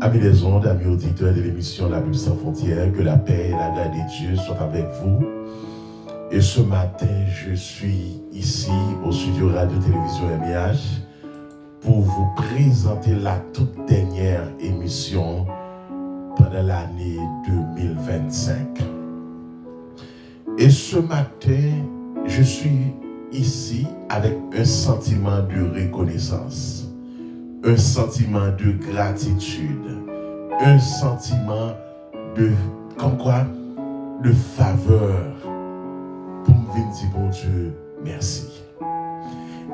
Amis des ondes, amis auditeurs de l'émission La Bible sans frontières, que la paix et la grâce de Dieu soient avec vous. Et ce matin, je suis ici au studio Radio-Télévision MIH pour vous présenter la toute dernière émission pendant l'année 2025. Et ce matin, je suis ici avec un sentiment de reconnaissance, un sentiment de gratitude, un sentiment de, comme quoi, de faveur pour me venir dire, bon Dieu, merci.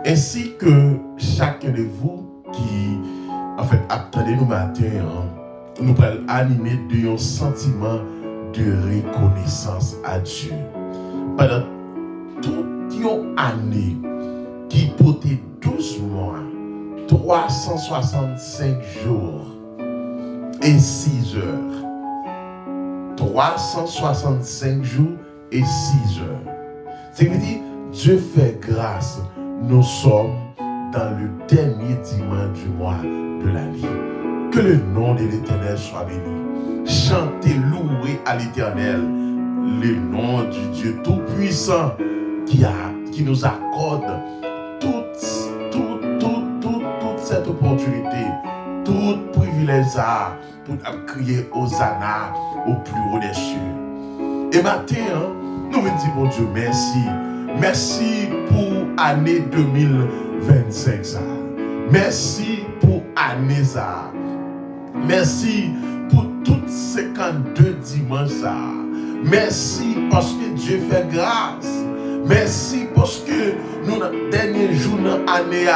Ainsi que chacun de vous qui, en fait, attendez nous matin, nous allons animer d'un sentiment de reconnaissance à Dieu. Pendant toute une année qui portait 12 mois, 365 jours et 6 heures. 365 jours et 6 heures. C'est-à-dire, Dieu fait grâce. Nous sommes dans le dernier dimanche du mois de l'année. Que le nom de l'Éternel soit béni. Chantez, louez à l'Éternel le nom du Dieu Tout-Puissant qui nous accorde toute cette opportunité, tout privilège pour crier Hosanna au plus haut des cieux. Et maintenant, nous venons dire, bon Dieu, merci. Merci pour l'année 2025. Ça. Merci pour l'année. Ça. Merci pour toutes 52 dimanches. Ça. Merci parce que Dieu fait grâce. Merci parce que nous, dans le dernier jour de l'année,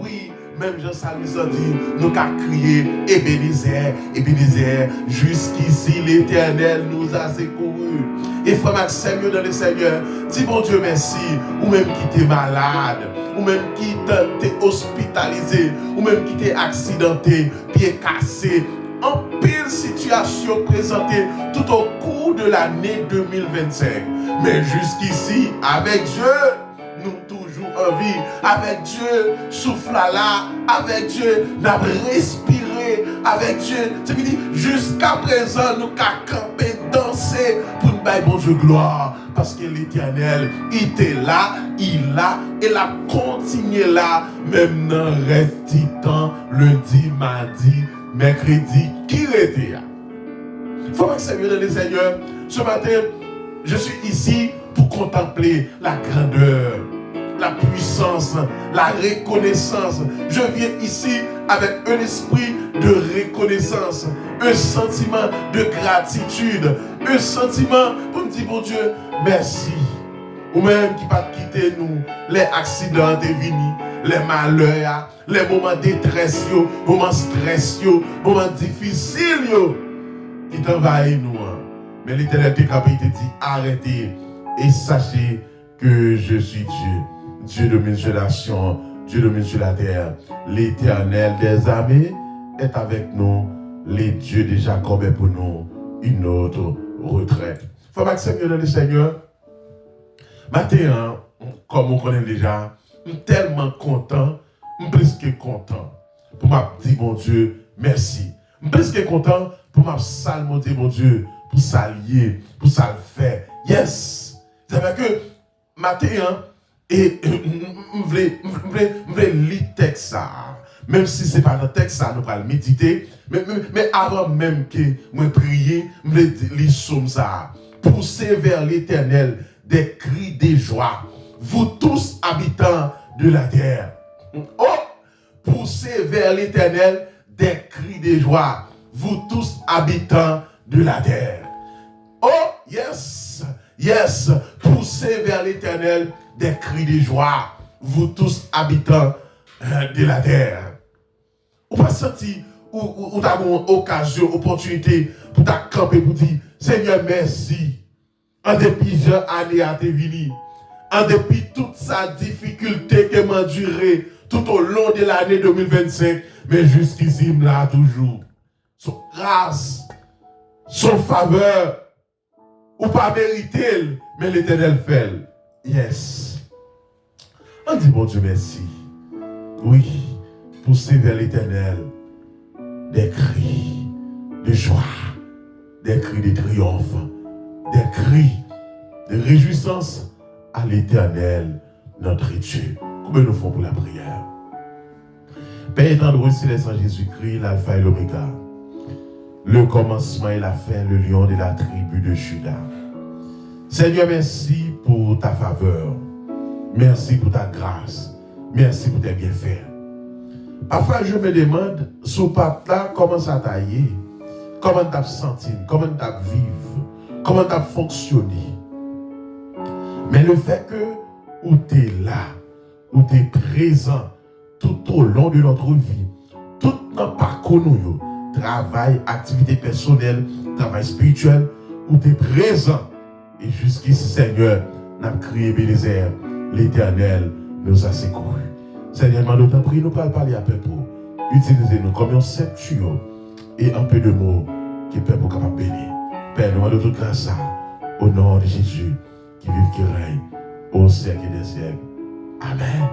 oui, même Jean-Samuel a dit, nous avons crié Ebenezer, Ebenezer, jusqu'ici l'Éternel nous a secourus. Et frère Maxime, dans le Seigneur, dis bon Dieu merci, ou même qui t'es malade, ou même qui t'es hospitalisé, ou même qui t'es accidenté, pied cassé, en pile situation présentée tout au cours de l'année 2025. Mais jusqu'ici, avec Dieu, nous toujours en vie. Avec Dieu, souffle là. Avec Dieu, nous avons respiré. Avec Dieu, c'est dit jusqu'à présent, nous avons campé, dansé pour nous donner bon Dieu gloire. Parce que l'Éternel, il était là, il a, et l'a continué là, même dans le reste du temps, lundi, mardi, mercredi, qui était là. Faut que Seigneur dans les Seigneurs, ce matin, je suis ici pour contempler la grandeur, la puissance, la reconnaissance. Je viens ici avec un esprit de reconnaissance, un sentiment de gratitude, un sentiment pour me dire, bon Dieu, merci. Ou même qui pas quitter nous, les accidents de venus, les malheurs, les moments de détresse, moments stress, moments difficiles qui t'envahissent nous. Mais l'Éternel te dit, arrêtez et sachez que je suis Dieu. Dieu domine sur la nation, Dieu domine sur la terre. L'Éternel des armées est avec nous. Les dieux de Jacob est pour nous une autre retraite. Faut accepter le Seigneur. Matin, comme on connaît déjà, je suis tellement content, je suis plus que content pour me dire, mon Dieu, merci. Je suis plus que content pour me salmoter, mon Dieu, pour s'allier, pour ça le faire. Yes! Ça veut dire que matin, et je voulais lire le texte ça. Même si ce n'est pas dans le texte, ça, nous allons méditer. Mais avant même que je prie, je voulais lire somme ça. Poussez vers l'Éternel des cris de joie, vous tous habitants de la terre. Oh! Poussez vers l'Éternel des cris de joie, vous tous habitants de la terre. Oh! Yes! Yes! Poussez vers l'Éternel des cris de joie, vous tous habitants de la terre. Ou pas senti, ou t'as une occasion, opportunité pour t'accamper, pour dire, Seigneur, merci. En dépit de l'année à te venir, en dépit de toute sa difficulté que m'a duré tout au long de l'année 2025, mais jusqu'ici, il là toujours. Son grâce, son faveur, ou pas mérité, mais l'Éternel fait. Yes. On dit, bon Dieu, merci. Oui, poussez vers l'Éternel des cris de joie, des cris de triomphe, des cris de réjouissance à l'Éternel, notre Dieu. Comment nous faisons pour la prière? Père étendard céleste en Jésus-Christ, l'alpha et l'oméga, le commencement et la fin, le lion de la tribu de Juda. Seigneur, merci pour ta faveur. Merci pour ta grâce. Merci pour tes bienfaits. Parfois, je me demande, sous papa, comment ça t'a été? Comment t'as senti? Comment t'as vécu? Comment t'as fonctionné? Mais le fait que où t'es là, où t'es présent tout au long de notre vie, tout notre parcours, travail, activité personnelle, travail spirituel, où t'es présent. Et jusqu'ici, Seigneur, n'a crié Bénézer, l'Éternel nous a secourus. Seigneur, nous t'en prie, nous parler à peu pour utilisez-nous comme un septuor et un peu de mots qui peut pour capable bénir. Père, nous demandons toute grâce au nom de Jésus qui vive, qui règne au siècle des siècles. Amen.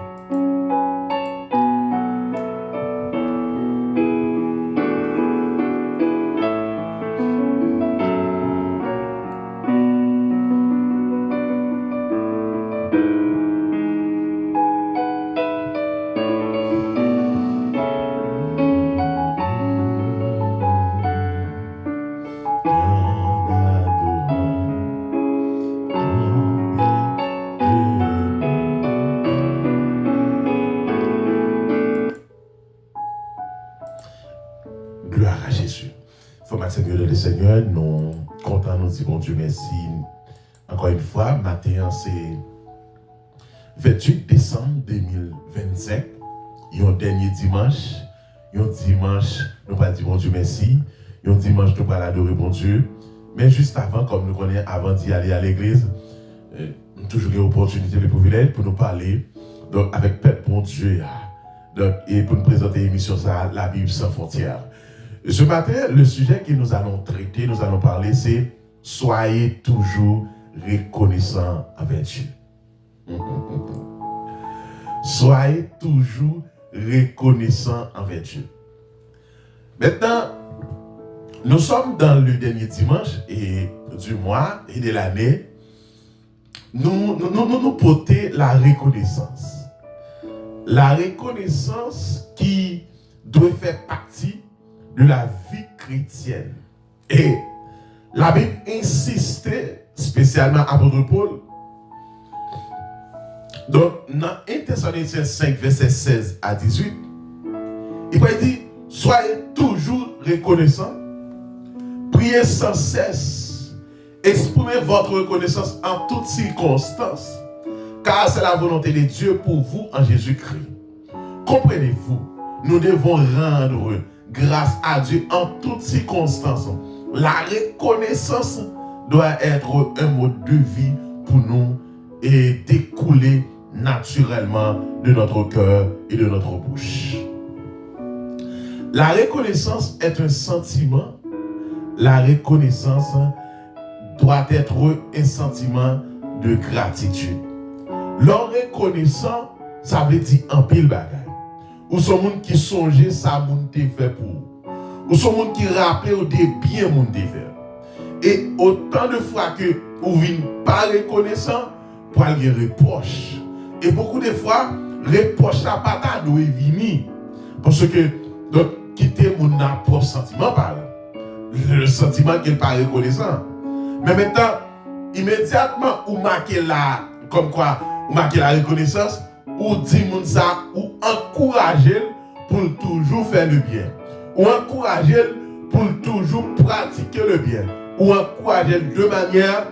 Seigneur, nous comptons nous dire bon Dieu merci. Encore une fois, matin c'est 28 décembre 2025. Un dernier dimanche. Un dimanche, nous pas dire bon Dieu merci. Un dimanche, nous pas adorer bon Dieu. Mais juste avant, comme nous connaissons, avant d'y aller à l'église, toujours une opportunité, le privilège pour nous parler donc, avec Peuple bon Dieu. Donc, et pour nous présenter l'émission ça, la Bible sans frontières. Ce matin, le sujet que nous allons traiter, nous allons parler, c'est « Soyez toujours reconnaissants envers Dieu ». Soyez toujours reconnaissants envers Dieu. Maintenant, nous sommes dans le dernier dimanche du mois et de l'année. Nous portons la reconnaissance. La reconnaissance qui doit faire partie de la vie chrétienne. Et la Bible insistait, spécialement à apôtre Paul, donc dans 1 Thessaloniciens 5, verset 16 à 18, il peut dire, soyez toujours reconnaissants, priez sans cesse, exprimez votre reconnaissance en toutes circonstances, car c'est la volonté de Dieu pour vous en Jésus-Christ. Comprenez-vous, nous devons rendre grâce à Dieu en toutes circonstances. La reconnaissance doit être un mode de vie pour nous et découler naturellement de notre cœur et de notre bouche. La reconnaissance est un sentiment. La reconnaissance doit être un sentiment de gratitude. Leur reconnaissant, ça veut dire en pile bagaille. Ou son monde qui songeait ça moun te fait pour vous. Ou son monde qui rappelait au des bien moun te fait. Et autant de fois que vous venez pas reconnaissant, pour aller reproche. Et beaucoup de fois, reproche la patate doit venir. Parce que, donc, quitter mon approche sentiment par là. Le sentiment qu'il n'est pas reconnaissant. Mais maintenant, immédiatement, vous marquez la, comme quoi, vous marquez la reconnaissance, ou dit moun ça, ou encourager pour toujours faire le bien. Ou encourager pour toujours pratiquer le bien. Ou encourager de manière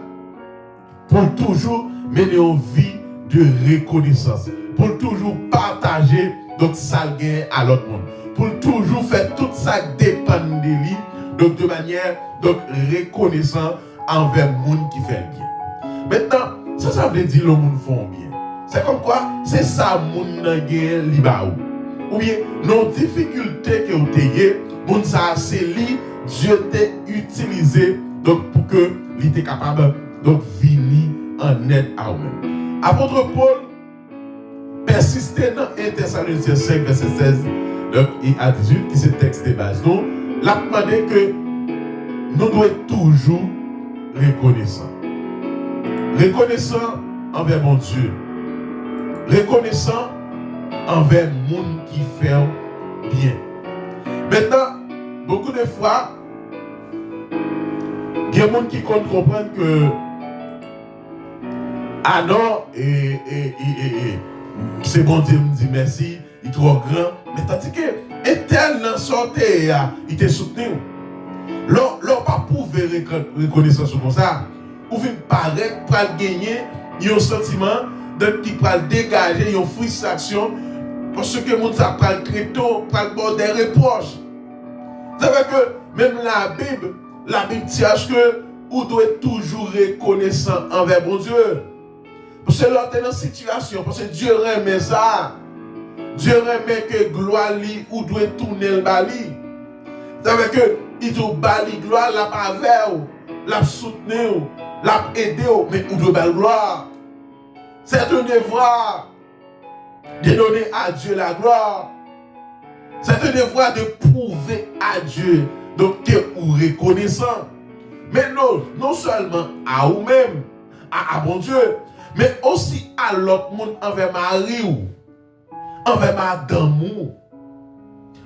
pour toujours mener une vie de reconnaissance. Pour toujours partager donc ça gain à l'autre monde. Pour toujours faire tout ça qui dépend de lui, donc de manière donc reconnaissant envers le monde qui fait le bien. Maintenant, ça veut dire que le monde fait bien. C'est comme quoi, c'est ça le monde gagne libaou. Ou bien, nos difficultés que vous avez, monde ça c'est lui, Dieu t'a utilisé donc pour que il était capable donc venir en aide à vous-même. Apôtre Paul persistait dans 1 Thessaloniciens 5 verset 16 et à 18 qui est le texte de base. Donc, l'a demandé que nous devons être toujours reconnaissants. Reconnaissants envers mon Dieu. Reconnaissants envers le monde qui fait bien. Maintenant, beaucoup de fois, il y a des gens qui comprennent que ah non, c'est bon Dieu me dit merci, il est trop grand. Mais tandis que Éternel dans sortait, il te soutenu. L'on pas prouvé reconnaissance comme ça. Ou vient paraître pour gagner un sentiment qui peut dégager une frustration parce que mon ça prend très tôt pour des reproches. C'est vrai que même la Bible dit que vous devez toujours reconnaissant envers mon Dieu. Parce que là, dans une situation, parce que Dieu remet ça. Dieu remet que gloire li ou doit tourner le bali. Ça veut dire que il doit bali gloire la pas vers, la soutenir, la aider, mais ou doit bali gloire. C'est un devoir de donner à Dieu la gloire. C'est un devoir de prouver à Dieu donc que vous reconnaissant. Mais non seulement à vous-même, à mon Dieu, mais aussi à l'autre monde envers Marie ou envers madame.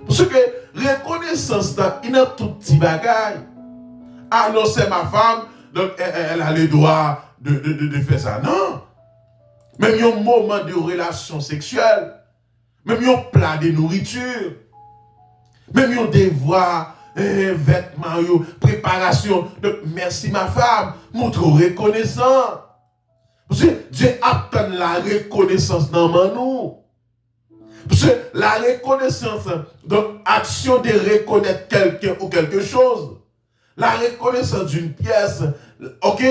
Parce que reconnaissance, il y a tout petit bagage. Ah non, c'est ma femme, donc elle a le droit de faire ça. Non. Même un moment de relation sexuelle, même un plat de nourriture, même un devoir, vêtements, préparation. Donc merci ma femme, montre reconnaissant. Parce que Dieu attend la reconnaissance dans nous. Parce que la reconnaissance, donc action de reconnaître quelqu'un ou quelque chose, la reconnaissance d'une pièce, ok,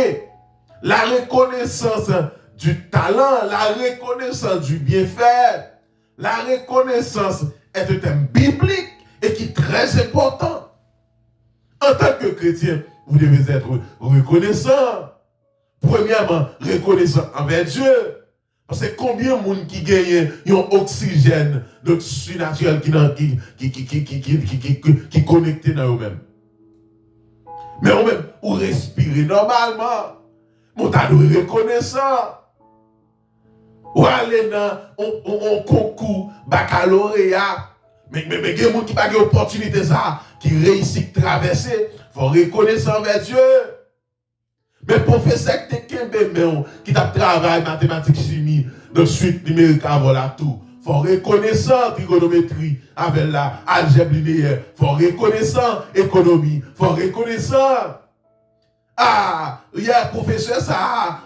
la reconnaissance du talent, la reconnaissance du bienfait, la reconnaissance est un thème biblique et qui est très important. En tant que chrétien, vous devez être reconnaissant. Premièrement, reconnaissant envers Dieu. Parce que combien de monde qui gagne un oxygène de surnaturel qui est connecté dans eux-mêmes. Mais eux-mêmes, ou respirer normalement. Mon tas de reconnaissant. Ou aller dans un concours baccalauréat. Mais il y a des gens qui n'ont pas d'opportunité ça, qui réussissent à traverser. Il faut reconnaissant envers Dieu. Mais professeur qui t'a travaillé mathématiques, chimie, de suite numérique, voilà tout. Il faut reconnaissant trigonométrie avec la algèbre linéaire. Il faut reconnaissant économie. Il faut reconnaissant. Ah, il y a un professeur, ça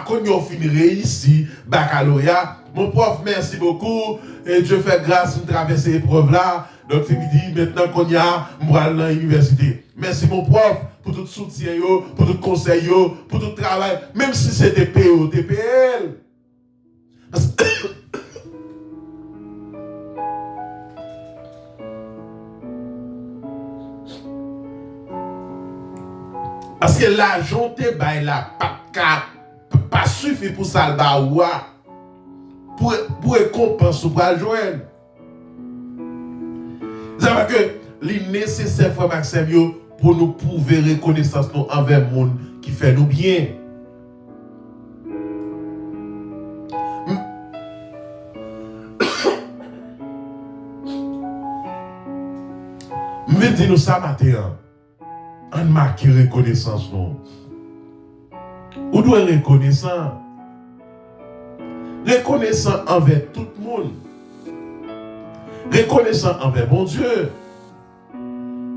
quand ils ont fini ici, baccalauréat. Mon prof, merci beaucoup. Et Dieu fait grâce de traverser l'épreuve là. Donc, c'est dit maintenant qu'on y a, moi, dans l'université. Merci, mon prof, pour tout soutien, pour tout conseil, pour tout travail. Même si c'était PO, TPL. Parce que l'argent te bail là, pas suffit pour ça le baoua. Pour récompenser ou pour joindre. Ça veut dire que les nécessaires, frère Maxime, pour nous prouver reconnaissance nous envers le monde qui fait nous bien. Je vais dire nous ça matin. On marque reconnaissance nous. Ou doit reconnaissant. Reconnaissant envers tout le monde. Reconnaissant envers bon Dieu.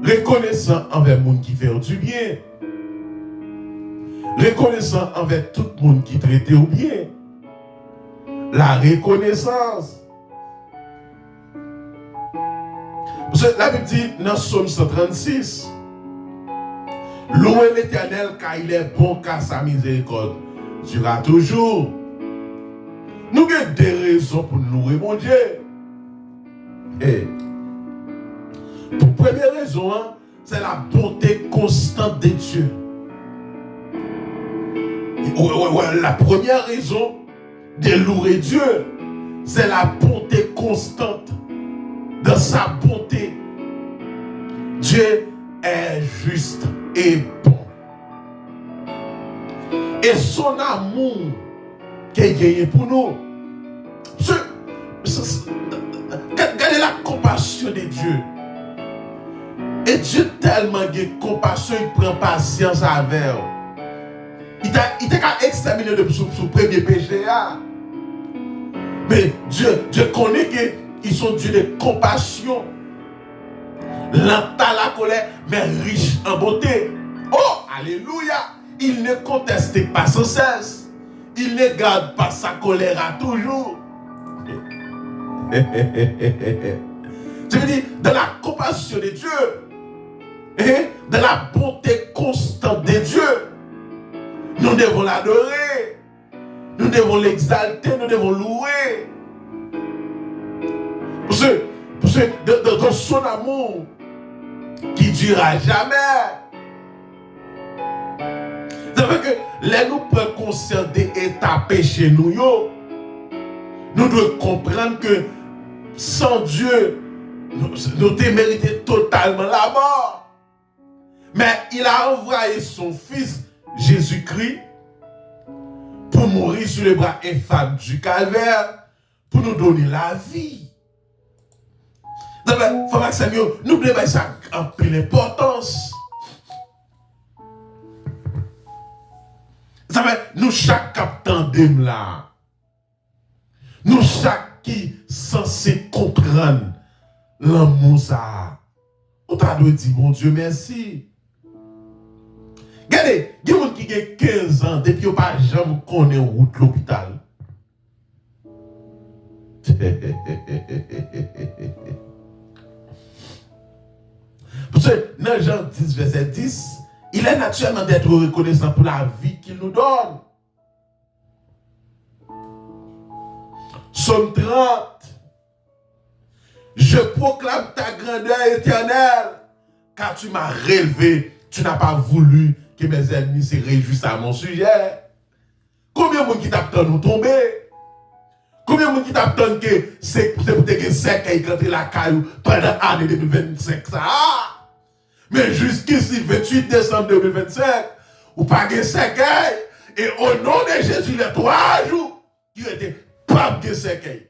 Reconnaissant envers le monde qui fait du bien. Reconnaissant envers tout le monde qui traite au bien. La reconnaissance. Parce que la Bible dit dans Psaume 136, louez l'Éternel car il est bon, car sa miséricorde durera toujours. Nous avons des raisons pour nous louer mon Dieu. Et pour première raison, c'est la bonté constante de Dieu. La première raison de louer Dieu, c'est la bonté constante. Dans sa bonté, Dieu est juste et bon. Et son amour qu'il a gagné pour nous. Regardez la compassion de Dieu. Et Dieu tellement de compassion, il prend patience avec eux. Il t'a examiné depuis son premier péché. Mais Dieu connaît qu'ils sont Dieu de compassion. Lent à la colère, mais riche en beauté. Oh, alléluia! Il ne conteste pas sans cesse. Il ne garde pas sa colère à toujours. Je veux dire, dans la compassion de Dieu, et dans la bonté constante de Dieu, nous devons l'adorer, nous devons l'exalter, nous devons louer. Parce que dans son amour, qui ne durera jamais. Ça veut dire que les nous prenons conscience des états péchés nous devons comprendre que sans Dieu, nous devons mériter totalement la mort. Mais il a envoyé son fils Jésus-Christ pour mourir sur les bras infâmes du calvaire, pour nous donner la vie. Frère Maxime, nous devons ça en pile importance. Ça veut nous chaque tandem là. Nous chaque qui censé comprendre l'amour ça. On t'a dit mon Dieu merci. Regardez, il y a des gens qui ont 15 ans depuis qu'ils pas jamais connaît route l'hôpital. Parce que dans Jean 10, verset 10, il est naturellement d'être reconnaissant pour la vie qu'il nous donne. Psaume 30. Je proclame ta grandeur éternelle, car tu m'as relevé, tu n'as pas voulu que mes ennemis se réjouissent à mon sujet. Combien de gens qui t'attendent nous tomber? Combien de gens qui t'attendent que c'est pour te sec et quand la caillou pendant l'année 2025 ça? Mais jusqu'ici, 28 décembre 2025, ou pas de sec et au nom de Jésus, les 3 jours, qui étaient pas de sec.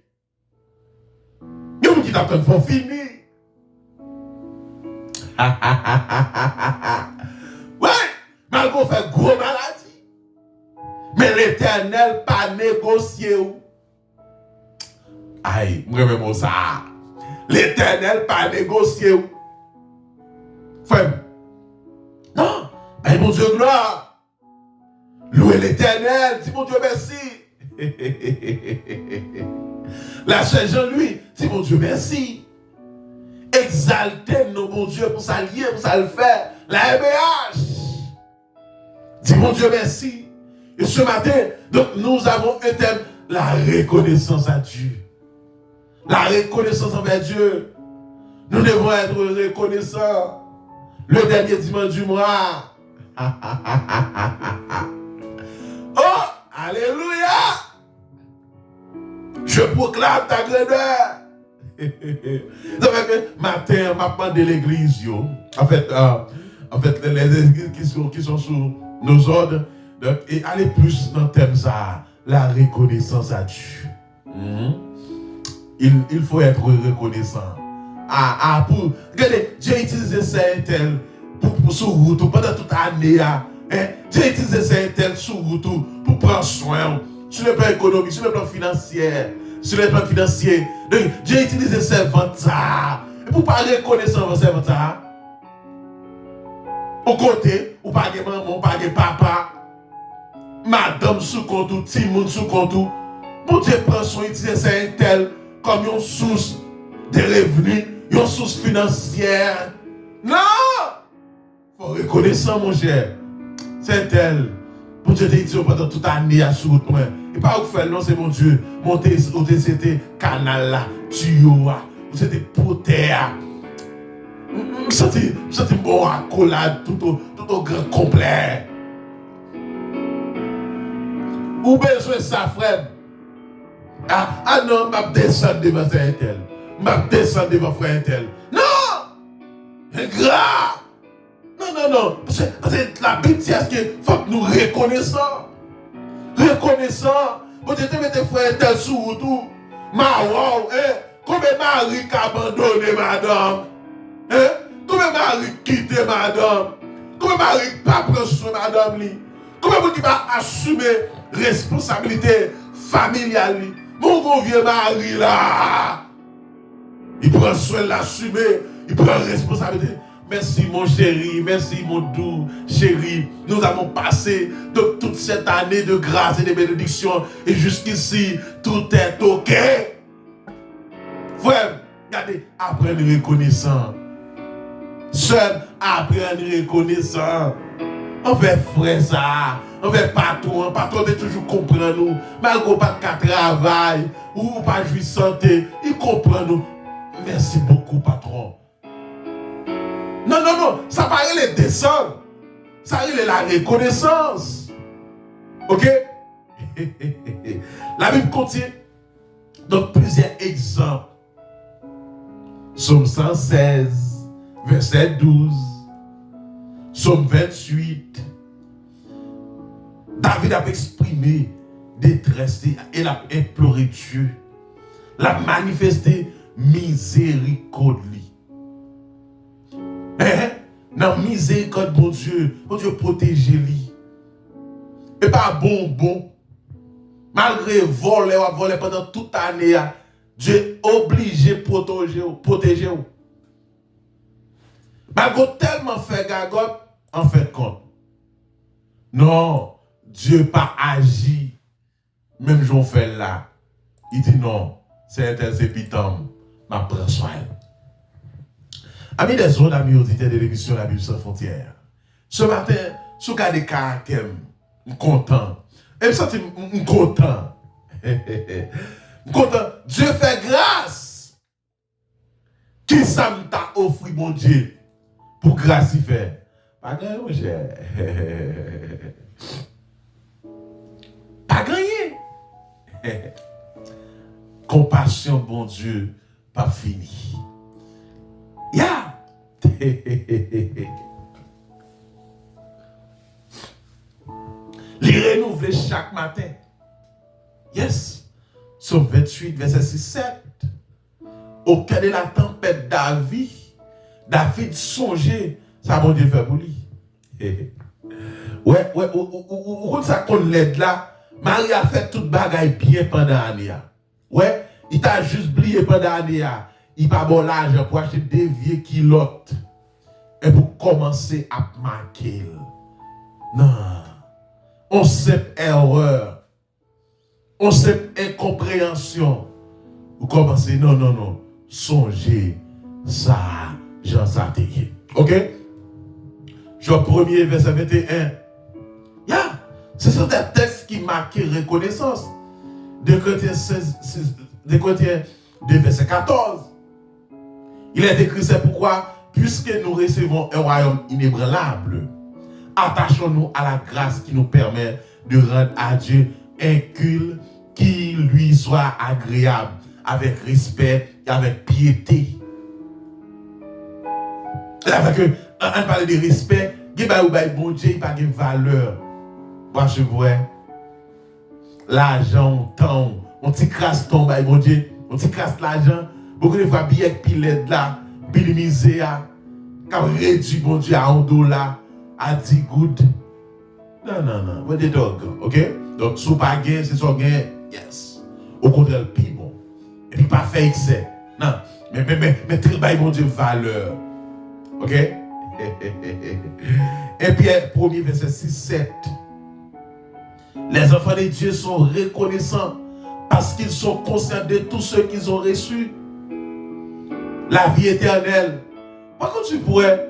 Il y a des gens qui t'attendent pour finir. Ouais, malgré fait gros maladie. Mais l'Éternel pas négocié. Aïe, moi même ça. L'Éternel pas négocié. Frère. Non, ben mon Dieu gloire. Louez l'Éternel, dis mon Dieu merci. La Saint Jean lui, dis mon Dieu merci. Exaltez nos bon Dieu pour s'allier, pour ça le faire. La MBH. Dis mon Dieu merci. Et ce matin, donc, nous avons un thème, la reconnaissance à Dieu. La reconnaissance envers Dieu. Nous devons être reconnaissants. Le dernier dimanche du mois. Oh, alléluia. Je proclame ta grandeur. Ça fait que matin, m'a demandé l'église, yo. En fait, les églises qui sont sous nos ordres, donc, et aller plus dans le thème ça, la reconnaissance à Dieu. Il faut être reconnaissant. Regardez, Dieu utilise ça tel pour sur route pendant toute l'année. Dieu utilise ça tel sur route pour prendre soin sur le plan économique, sur le plan financier. Sur le plan financier. Donc, Dieu utilise ses servants. Et pour ne pas reconnaître vos servants. Au côté, ou pas de maman, ou pas de papa, madame sous compte, ou Timoun sous compte. Pour Dieu prend soin, utilise ça tel comme une source de revenus, une source financière. Non! Il faut reconnaître mon cher. C'est tel. Pour Dieu te dit pendant toute l'année à sous route. Et pas vous faire, non, c'est mon Dieu. Monter au c'était canal là, tuyau là, c'était terre. Je sens bon accolade tout au grand complet. Ou besoin de ça, frère. Ah non, je descends devant frère tel. Je descends devant frère tel. Non! Ingrat! Non. Parce que la Bible dit qu'il faut que nous reconnaissons. Quand tu te mets tes frères tel sous tout. Combien Marie qui a abandonné madame? Combien Marie quitté madame? Combien Marie qui n'a pas pris soin de madame? Combien Marie qui va assumer responsabilité familiale? Mon gros vieux mari là, il prend soin de l'assumer, il prend responsabilité. Merci mon chéri, merci mon doux chéri. Nous avons passé de toute cette année de grâce et de bénédiction. Et jusqu'ici, tout est OK. Frère, regardez, apprendre reconnaissant. Seul, apprendre reconnaissant. On fait frère ça. On fait patron de toujours comprendre nous. Malgré pas de travail, ou pas jouir santé, il comprend nous. Merci beaucoup, patron. Non, ça paraît les descendre. Ça paraît la reconnaissance. Ok? La Bible contient donc plusieurs exemples. Psaume 116, verset 12. Psaume 28. David a exprimé détresse et l'a imploré Dieu. L'a manifesté miséricorde. Dans miséricorde, mon Dieu protège lui. Et pas bon. Malgré voler pendant toute l'année, Dieu est obligé de protéger. Malgré tellement fait gagote, en fait compte. Non, Dieu pas agi. Même j'en fais là. Il dit non, c'est un sépitam, ma prends soin. Amis des autres, amis auditeurs de l'émission La Bible sans frontières. Ce matin, sous cas des caractères, je suis content. Et je me sens content. Content. Dieu fait grâce. Qui ça t'a offert, mon Dieu, pour grâce y faire? Pas gagné, mon cher. Pas gagné. Compassion, bon Dieu, pas fini. Ya! Les renouveler chaque matin. Yes. Psaume 28, verset 6-7. Au cœur de la tempête David songeait, ça mon Dieu fait pour lui. Ouais, où ça qu'on l'aide là? Marie a fait toute bagaille bien pendant l'année. Ouais, il t'a juste oublié pendant l'année. Il n'a pas bon l'argent pour acheter des vieux kilotes et pour commencer à marquer. Non. On sait erreur. On sait incompréhension. Vous commencez, non. Songez ça, Jean Satégué. Ok? Jean 1er, verset 21. Ce sont des textes qui marquent reconnaissance. 2 Corinthiens 2, verset 14. Il est écrit, c'est pourquoi, puisque nous recevons un royaume inébranlable, Attachons-nous à la grâce qui nous permet de rendre à Dieu un culte qui lui soit agréable, avec respect et avec piété. Avec on parle de respect, il y a bon Dieu, il n'y a pas de valeur. Moi, je vois l'argent, temps, on t'y crasse ton bail, bon Dieu, on t'y crasse l'argent. Beaucoup de fois, bien que l'aide là, bien misère, quand on réduit bon Dieu à $1, à 10 gouttes. Non, what the dog, ok? Donc, si vous pas gain, c'est son gain, yes. Au contraire, plus bon. Et puis, pas faire excès. Non, mais travail, bon Dieu, valeur. Ok? Et puis, 1er verset 6-7. Les enfants de Dieu sont reconnaissants parce qu'ils sont conscients de tout ce qu'ils ont reçu. La vie éternelle. Par contre, tu pourrais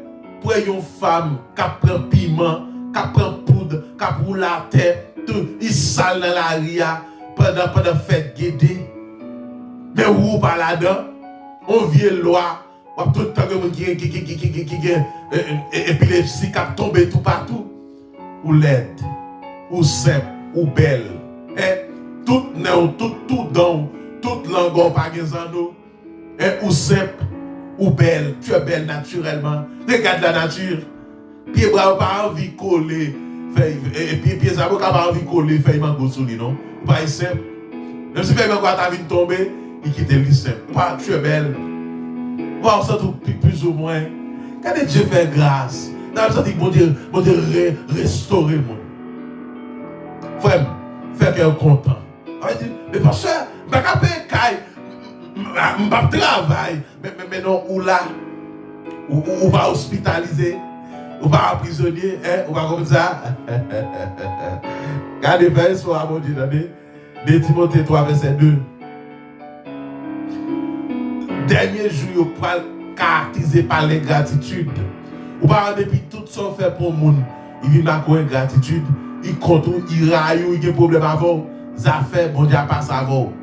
une femme qui prend piment, qui prend poudre, qui roule la tête, tout, il sale dans la ria pendant fête guédé. Mais où pas là-dedans? On vient loi, on tout le temps qui épilepsie qui tombe tout partout. Ou laide, ou simple, ou belle. Tout dans, toute langue pas nous. Ou simple, ou belle. Tu es belle naturellement. Regarde la nature. Pied bras pas envie de coller. Et pied ça pas envie de coller. Fait mango sous lui, non? Pas simple. Même si fait mango ta vie de tomber, il quitte le simple. Pas, tu es belle. On sent tout plus ou moins. Quand Dieu fait grâce, dans le sens que bon Dieu restaurer moi. Frère, faire qu'elle est content. Mais parce que je ne vais pas payer, je ne vais pas travailler. Mais non, ou là, ou pas hospitalisé, ou pas prisonnier, ou pas comme ça. Regardez, verset soit mon Dieu, de Timothée 3, verset 2. Dernier jour, vous pouvez caractériser par l'ingratitude. Ou pas depuis tout ça fait pour le monde, il vit ma ingratitude, il compte, il raille, il a des problèmes avant. Ça fait, bon Dieu, pas avant.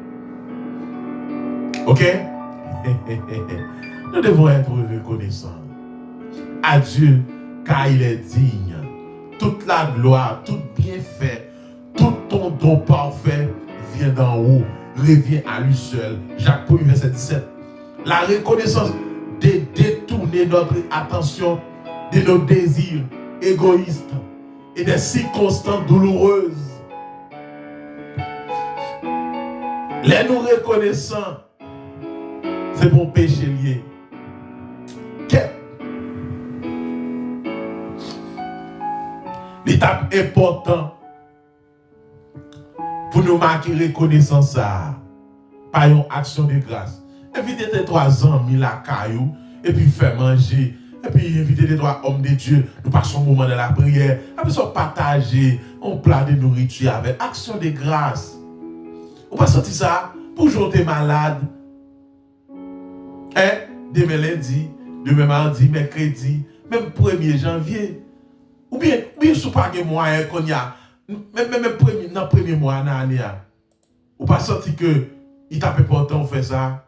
Ok? Nous devons être reconnaissants à Dieu car il est digne. Toute la gloire, tout bienfait, tout ton don parfait vient d'en haut, revient à lui seul. Jacques 1, verset 17. La reconnaissance de détourner notre attention de nos désirs égoïstes et des circonstances douloureuses. Les nous reconnaissants, c'est pour péché lié. L'étape importante pour nous marquer reconnaissance par une action de grâce. Invitez tes 3 amis la caillou et puis faire manger. Et puis invitez les 3 hommes de Dieu. Nous passons un moment de la prière. Après ça, partager un plat de nourriture avec action de grâce. On va sortir ça pour jouer tes malades. Demain lundi, demain mardi, mercredi, même 1er janvier. Ou bien si vous n'avez pas de moyens qu'on y a, même dans le premier mois de l'année, ou pas sortir que il t'a pas important de faire ça.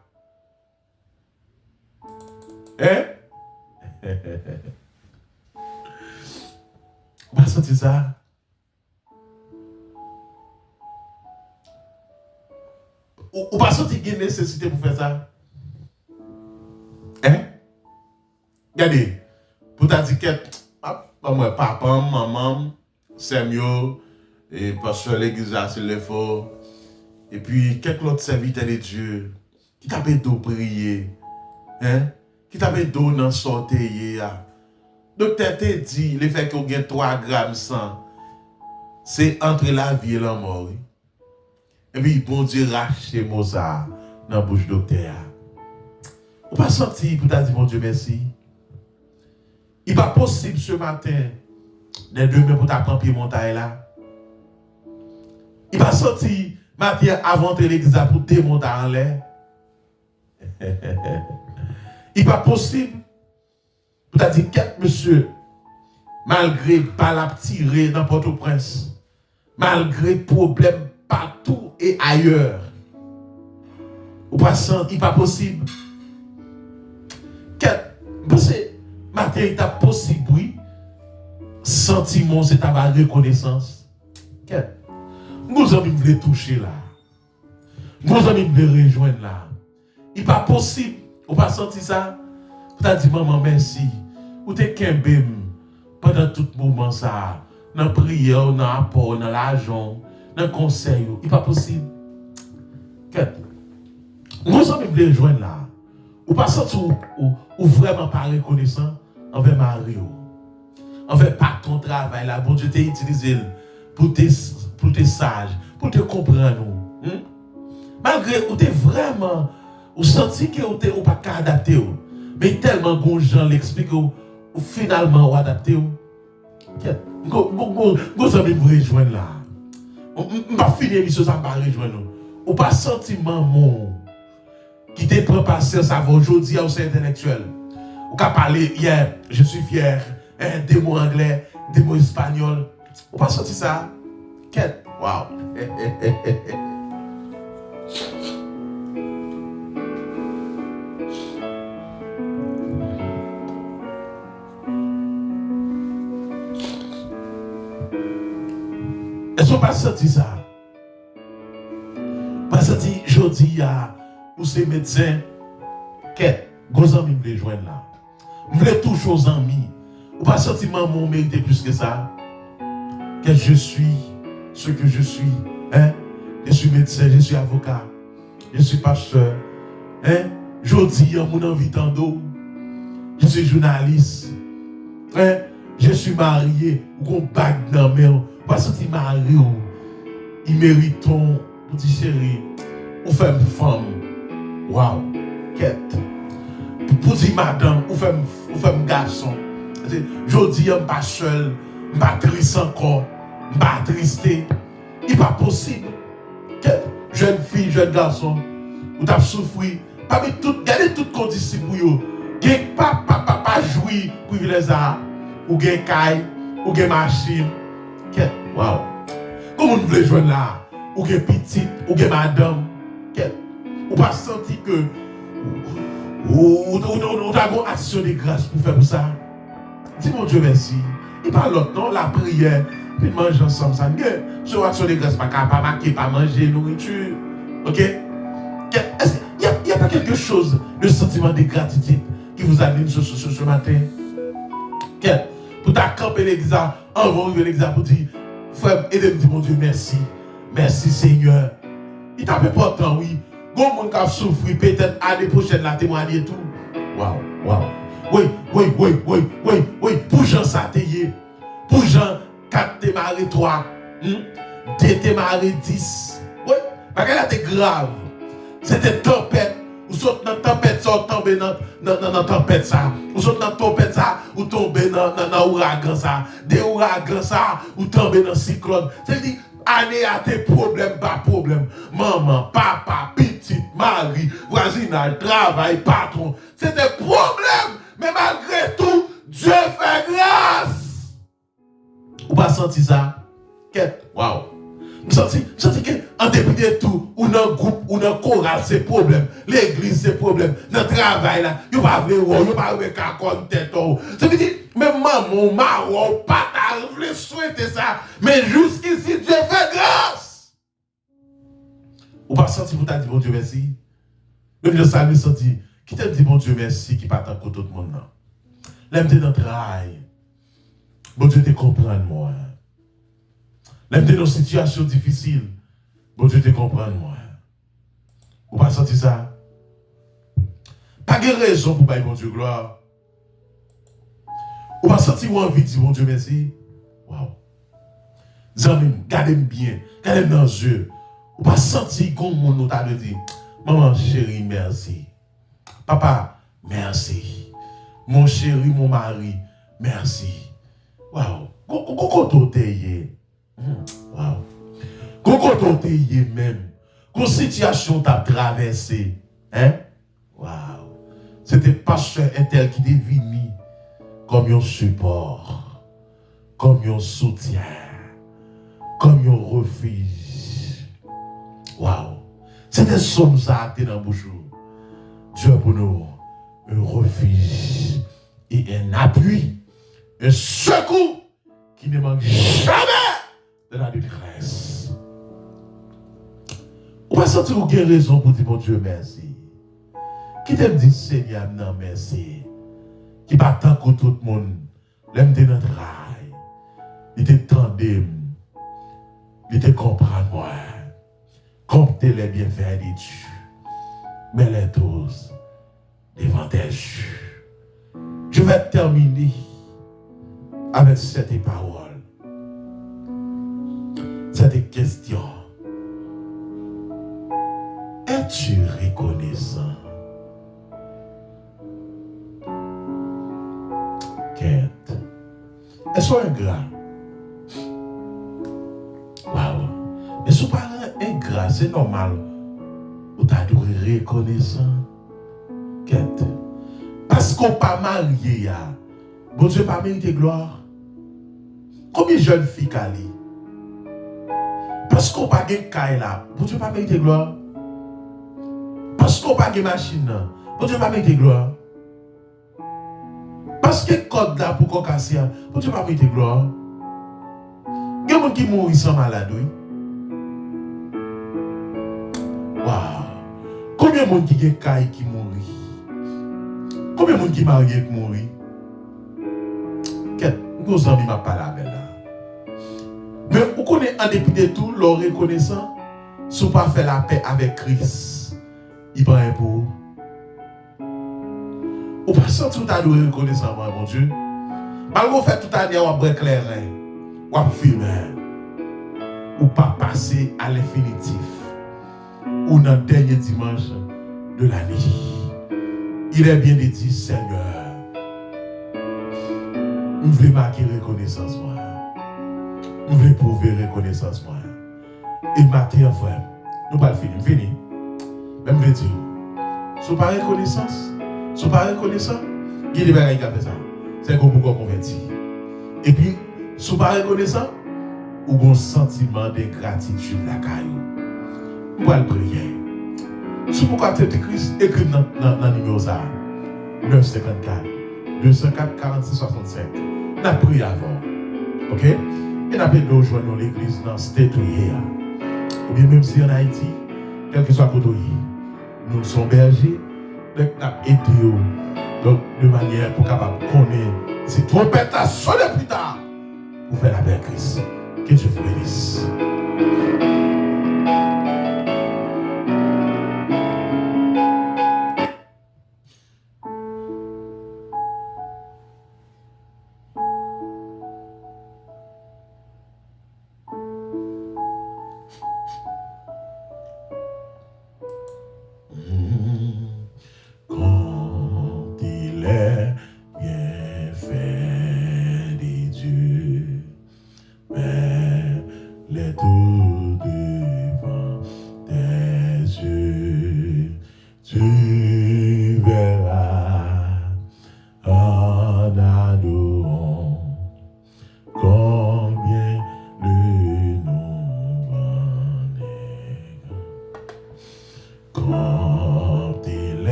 Ou pas sortir ça. Ou pas sortir qu'il y a une nécessité pour faire ça. Regardez, pour ta ticket, moi, papa, maman, Samuel, et pasteur l'église, s'il le faut. Et puis, quelques autres serviteurs de Dieu qui t'a fait d'eau prier, qui t'a fait d'eau dans sortie. Docteur t'a dit, le fait qu'on gagne 3 grammes sang, c'est entre la vie et la mort. Et puis, bon Dieu, racheter Mozart dans la bouche docteur. On va sortir pour te dire, mon Dieu, merci. Il n'est pas possible ce matin, les demain pour t'apprendre pied montagne là. Il va sortir matin avant de l'église pour te monter en l'air. Il n'est pas possible pour te dire, qu'est-ce monsieur, malgré pas la tirer dans Port-au-Prince, malgré problème partout et ailleurs. Ou passant, il n'est pas possible. Parce que matin, il est possible, oui. sentiment, c'est ta reconnaissance. Nos amis veulent toucher là. Nos amis veulent rejoindre là. Il n'est pas possible. On pas senti ça. Vous avez dit, maman, merci. Ou t'es qu'un pendant tout moment ça. Dans la prière, dans l'apport, dans l'argent, dans le conseil. Il n'est pas possible. Nos amis veulent rejoindre là. Ou pas senti ou vraiment pas reconnaissant envers Mario. Envers pas ton travail là. Bon Dieu t'a utilisé pour tes sages, pour te comprendre. Malgré où tu es vraiment, ou senti que tu n'es pas adapté, mais tellement de gens l'expliquent, ou finalement ou adapté. Vous avez vous rejoindre là. On va finir l'émission, ça va rejoindre. Ou pas sentiment mon qui te prend patience avant aujourd'hui au sein intellectuel. Ou qu'à parler hier, je suis fier, des mots anglais, des mots espagnols. Ou pas senti ça? Wow. Est-ce qu'on pas senti ça? Pas senti, je dis à ou ces médecins, vos amis me les joignent là. Vous voulez toucher aux amis. Ou pas senti maman mérite plus que ça? Que je suis ce que je suis. Je suis médecin, je suis avocat, je suis pasteur. Je dis à mon envie d'eau. Je suis journaliste. Je suis marié. Ou qu'on bague dans la main. Parce que tu marié. Il mérite ton petit chéri. Ou femme femme. Waouh. Quête. Pour dire madame. Ou femme garçon. Je dis, je ne suis pas seul. Je ne suis pas triste encore. Je ne suis pas tristé. Il n'est pas possible. Jeune fille, jeune garçon, ou t'as souffert, gardez toutes conditions pour vous. Pas jouir pour les arts, ou gen caille, ou gen machine. Wow. Comment vous voulez joindre là? Ou gen petite, ou gen madame. Ou pas senti que ou t'as une action de grâce pour faire ça. Dis mon Dieu merci. Il parle l'autre, non, la prière. Puis manger ensemble, ça ne sur action de grâce, pas marquer, pas manger, nourriture. Ok? Il n'y a pas quelque chose, le sentiment de gratitude qui vous anime ce matin? Pour t'accompagner l'examen, envoyer l'examen pour dire, frère, aidez-moi, dis mon Dieu, merci. Merci Seigneur. Il t'a pas pourtant, oui. Bon monde qui a souffert, peut-être l'année prochaine, la témoigner et tout. Waouh. Oui. Pour Jean Satéye, pour Jean 4 démarrer 3, 2 démarrer 10. Oui, parce que là, c'était grave. C'était tempête. Vous sautez dans la tempête, vous tombez dans la tempête, ça. Vous sautez dans la tempête, ça, vous tombez dans l'ouragan, ça. Des ouragans, ça, vous tombez dans le cyclone. C'est-à-dire, année à tes problèmes, pas problème. Maman, papa, petite, mari, voisinage, travail, patron. C'était problème. Mais malgré tout, Dieu fait grâce. Ou pas senti ça? Waouh! Je senti qu'en dépit de tout, ou dans le groupe, ou dans le choral, c'est problème. L'église, c'est problème. Dans le travail, là, il n'y a pas de rôle, il n'y a pas de cacon tête. Ça veut dire, même maman, marron, pata, je voulais souhaiter ça. Mais jusqu'ici, Dieu fait grâce. Ou pas senti pour t'a dit, bon Dieu, merci. Même le salut senti, qui t'a dit, bon Dieu, merci, qui part en tout le monde. L'aime dans le travail. Bon Dieu te comprend moi. Même dans nos situations difficiles, bon Dieu te comprend moi. Vous pas senti ça? Pas de raison pour bailler mon Dieu gloire. Vous pas senti ou envie de dire bon Dieu merci? Waouh. Zami, gardez-moi bien, gardez-moi dans les yeux. Vous pas senti comme mon nous t'a dit, maman chérie merci. Papa merci. Mon chéri, mon mari merci. Waouh. Quand t'es waouh. Quand t'es même. Quand situation t'a traversé. Waouh. C'était pasteur un tel qui est venu comme un support, comme un soutien, comme un refuge. Waouh. C'était somme ça qui dans le bouche. Dieu pour nous un refuge et un appui, un secours qui ne manque jamais de la détresse. On va sentir aucune raison pour dire, mon Dieu, merci. Qui t'aime dire, Seigneur, non, merci. Qui pas tant que tout le monde, l'aime de notre rail. Il te tendait, il te comprend, moi. Comptez les bienfaits de Dieu. Mais les tous devant tes yeux. Je vais terminer avec cette parole, cette question. Es-tu reconnaissant? Quête. Est-ce qu'on est ingrat? Waouh. Mais si on est ingrat, c'est normal. Ou t'as dû reconnaissant? Quête. Parce qu'on n'est pas marié, bon Dieu pas mérité gloire. Combien de jeunes filles calées? Parce qu'on n'a pas de caille là, bon Dieu pas mérité gloire. Parce qu'on n'a pas de machine là, bon Dieu pas mérité gloire. Parce que code là pour qu'on casse, bon Dieu pas mérité gloire. Il y a des gens qui mourent sans maladie. Waouh! Combien de gens qui ont caille qui mourent? Combien de gens qui marient qui mourent? Nos amis m'ont pas la belle là. Mais vous connaissez en dépit de tout, leur reconnaissant, si vous pas fait la paix avec Christ, il prend un pour. Vous pas senti tout à l'heure reconnaissant, mon Dieu. Malgré vous faites tout à l'heure, vous éclairé, vous filmé, ou pas passer à l'infinitif, ou dans le dernier dimanche de l'année. Il est bien de dire, Seigneur, je veux marquer reconnaissance, moi. Je veux prouver reconnaissance, moi. Et matin, frère, nous ne pouvons pas finir. Même je veux dire, si vous n'avez pas reconnaissance, si vous n'avez pas reconnaissance, il y a des gens qui ont fait ça. C'est comme pourquoi convertir. Et puis, si vous n'avez pas reconnaissance, vous avez un sentiment de gratitude la caillou. Vous pouvez prier. Si vous avez Christ, écrivez dans le numéro 954 204 46 65. Nous avons prié avant. Ok? Et nous avons rejoindre l'église dans cette hier. Ou bien même si en Haïti, quel que soit le côté, nous sommes bergers, donc nous avons aidé donc de manière pour capable connaître si trompette a sonné plus tard pour faire la paix Christ. Que Dieu vous bénisse.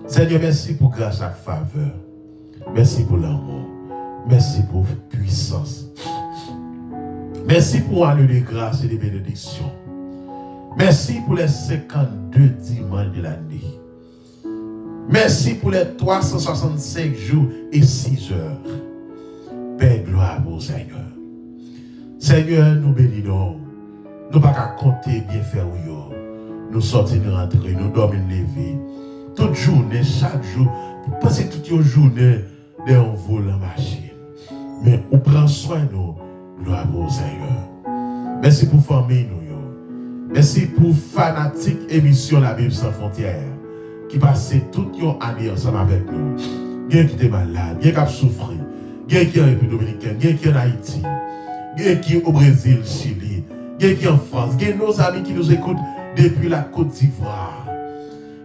Seigneur, merci pour grâce et faveur. Merci pour l'amour. Merci pour puissance. Merci pour l'année de grâce et de bénédiction. Merci pour les 52 dimanches de l'année. Merci pour les 365 jours et 6 heures. Père, gloire au Seigneur. Seigneur, nous bénissons. Nous ne pouvons pas compter bien faire. Nous sortons, nous rentrons, nous dormons, nous lever. Toute journée, chaque jour, pour passer toute une journée dans un volant machine. Mais on prend soin de nous, gloire au Seigneur. Merci pour famille nous. Merci pour fanatique émission La Bible sans frontières. qui passe toute une année ensemble avec nous. Quelqu'un qui est malade, quelqu'un qui a souffert, quelqu'un qui est en République Dominicaine, quelqu'un qui est en Haïti, quelqu'un qui est au Brésil, Chili, quelqu'un qui est en France, quelqu'un nos amis qui nous écoutent depuis la Côte d'Ivoire.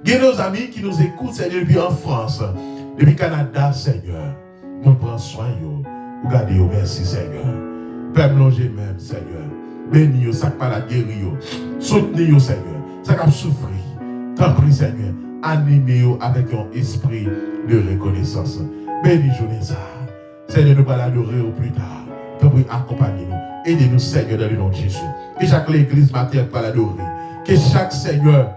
Quelqu'un nos amis qui nous écoutent, Seigneur, depuis en France, depuis Canada, Seigneur. Nous prenons soin de vous. Vous gardez vous, merci, Seigneur. Père, mélangez même, Seigneur. Bénis vous, ça pas la guérir. Soutenez-vous, Seigneur. Ça qui souffrir. Tant pis, Seigneur. Animez-vous avec un esprit de reconnaissance. Bénis journée ça. Seigneur, nous allons l'adorer au plus tard. Tant pis, accompagnez-nous. Aidez-nous, Seigneur, dans le nom de Jésus. Que chaque église matérielle va l'adorer. Que chaque Seigneur,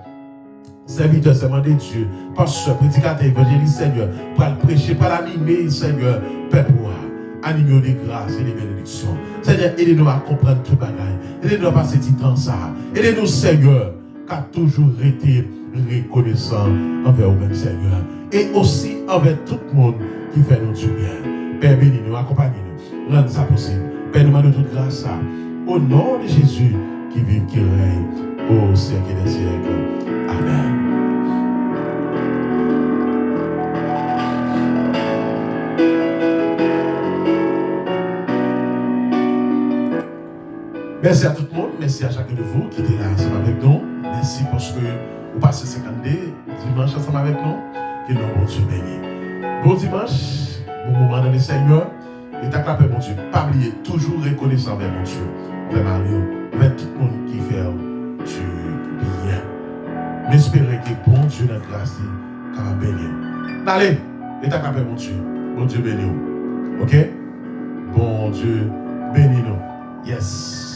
serviteur, servant de Dieu, pasteur, prédicateur, évangéliste, Seigneur, pour le prêcher, pour l'animer, Seigneur, peuple, animer des grâces et des bénédictions. Seigneur, aidez-nous à comprendre tout le bagage. Aidez-nous à passer du temps ça. Aidez-nous, Seigneur, qui a toujours été reconnaissant envers vous-même, Seigneur. Et aussi envers tout le monde qui fait nous du bien. Père, bénis-nous, accompagnez-nous, rendez ça possible. Père, nous demandons toute grâce ça. Au nom de Jésus, qui vit, qui règne au siècle des siècles. Amen. Merci à tout le monde, merci à chacun de vous qui était là ensemble avec nous. Merci parce que vous passez 52 dimanche ensemble avec nous. Que nous, bon Dieu, béni. Bon dimanche, bon moment dans le Seigneur. Et ta clapé, mon Dieu, pas oublier, toujours reconnaissant vers mon Dieu, vers Mario, vers tout le monde qui fait du bien. M'espérer que bon Dieu, notre grâce, va bénir. Allez, et ta clapé, mon Dieu. Bon Dieu, bénis nous. Ok? Bon Dieu, bénis nous. Yes.